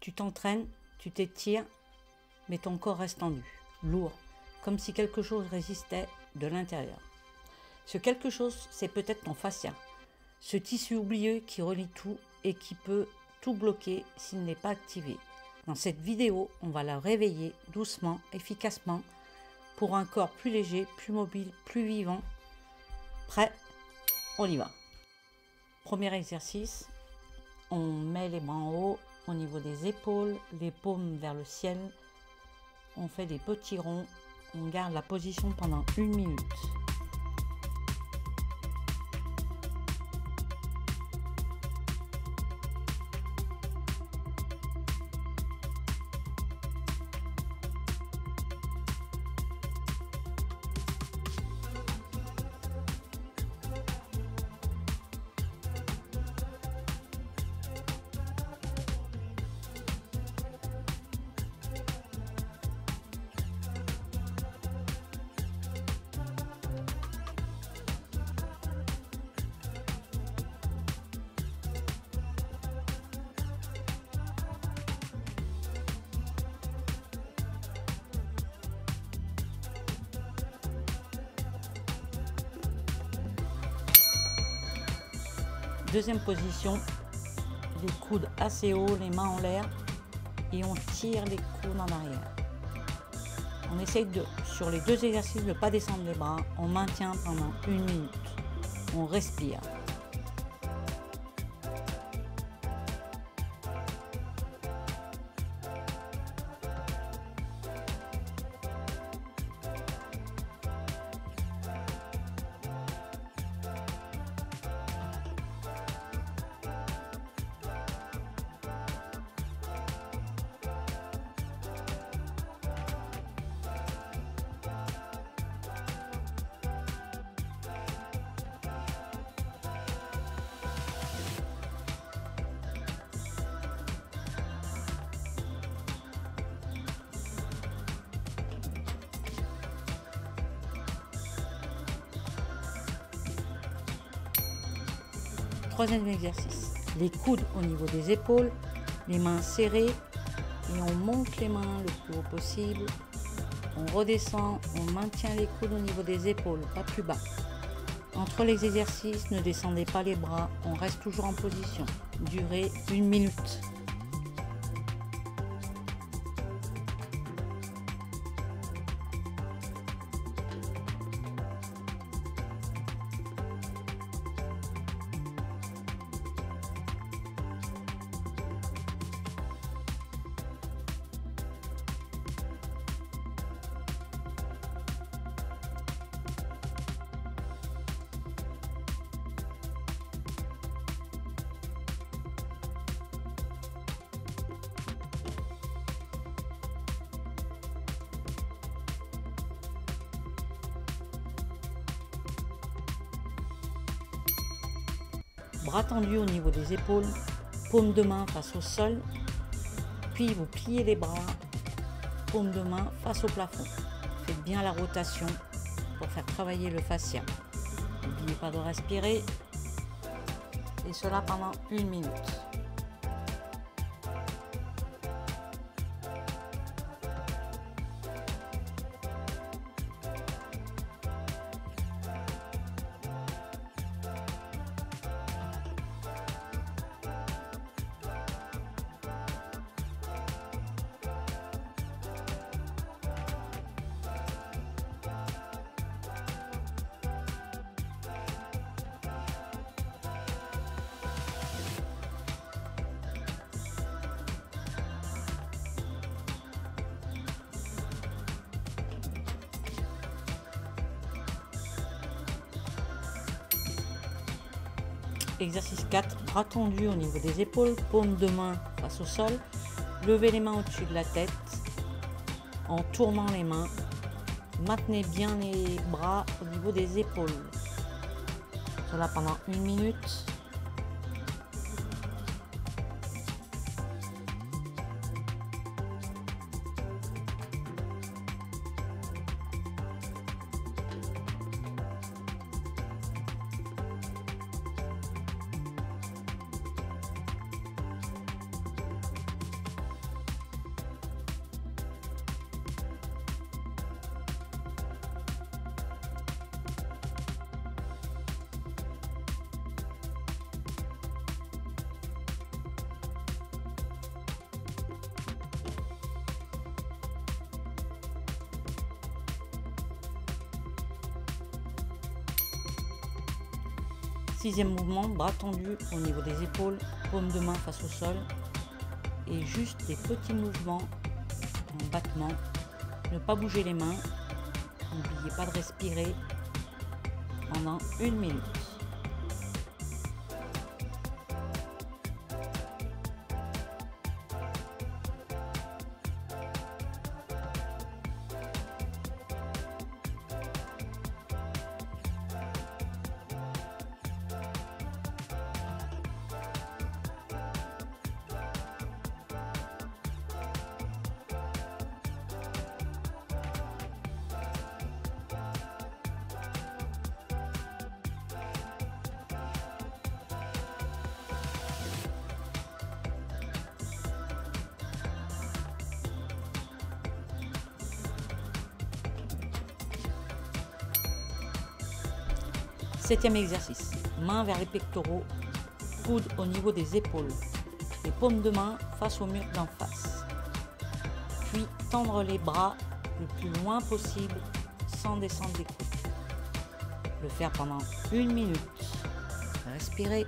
Tu t'entraînes, tu t'étires, mais ton corps reste tendu, lourd, comme si quelque chose résistait de l'intérieur. Ce quelque chose, c'est peut-être ton fascia, ce tissu oublieux qui relie tout et qui peut tout bloquer s'il n'est pas activé. Dans cette vidéo, on va la réveiller doucement, efficacement, pour un corps plus léger, plus mobile, plus vivant. Prêt? On y va. Premier exercice, on met les bras en haut, au niveau des épaules, les paumes vers le ciel. On fait des petits ronds, on garde la position pendant 1 minute. Deuxième position, les coudes assez hauts, les mains en l'air et on tire les coudes en arrière. On essaye sur les deux exercices de ne pas descendre les bras, on maintient pendant 1 minute, on respire. Troisième exercice, les coudes au niveau des épaules, les mains serrées et on monte les mains le plus haut possible. On redescend, on maintient les coudes au niveau des épaules, pas plus bas. Entre les exercices, ne descendez pas les bras, on reste toujours en position. Durée 1 minute. Bras tendus au niveau des épaules, paume de main face au sol, puis vous pliez les bras, paume de main face au plafond. Faites bien la rotation pour faire travailler le fascia. N'oubliez pas de respirer et cela pendant 1 minute. Exercice 4, bras tendus au niveau des épaules, paume de main face au sol. Levez les mains au-dessus de la tête en tournant les mains. Maintenez bien les bras au niveau des épaules. Cela pendant 1 minute. 6e mouvement, bras tendus au niveau des épaules, paume de main face au sol et juste des petits mouvements en battement. Ne pas bouger les mains. N'oubliez pas de respirer pendant 1 minute. Septième exercice, main vers les pectoraux, coude au niveau des épaules, les paumes de main face au mur d'en face. Puis tendre les bras le plus loin possible sans descendre les coudes. Le faire pendant 1 minute. Respirez.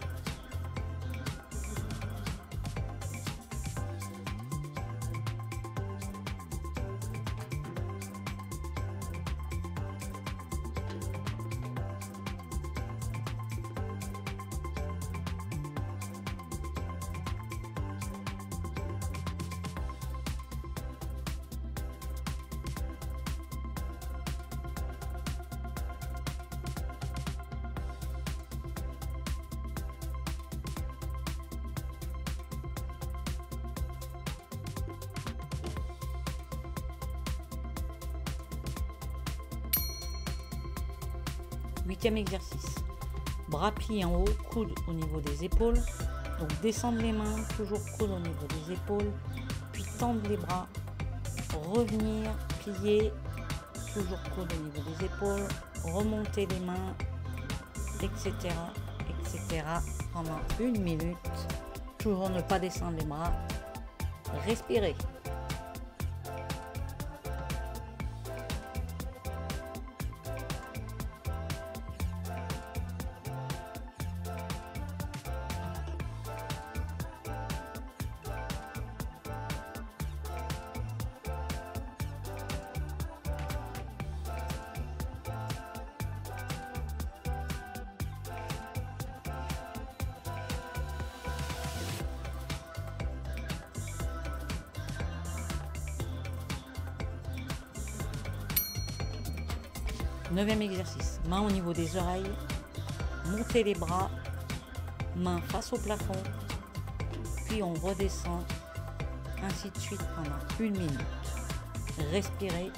Huitième exercice, bras pliés en haut, coude au niveau des épaules. Donc descendre les mains, toujours coude au niveau des épaules, puis tendre les bras, revenir, plier, toujours coude au niveau des épaules, remonter les mains, etc. pendant 1 minute. Toujours ne pas descendre les bras, respirez. Neuvième exercice, main au niveau des oreilles, montez les bras, main face au plafond, puis on redescend, ainsi de suite pendant 1 minute. Respirez.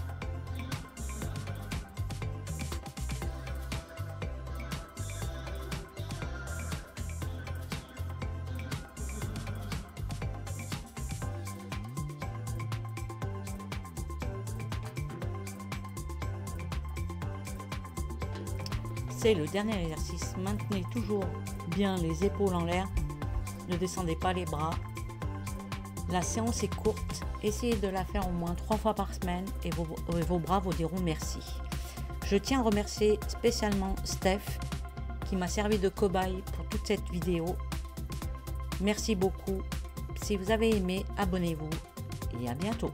C'est le dernier exercice. Maintenez toujours bien les épaules en l'air. Ne descendez pas les bras. La séance est courte. Essayez de la faire au moins 3 fois par semaine et vos bras vous diront merci. Je tiens à remercier spécialement Steph qui m'a servi de cobaye pour toute cette vidéo. Merci beaucoup. Si vous avez aimé, abonnez-vous et à bientôt.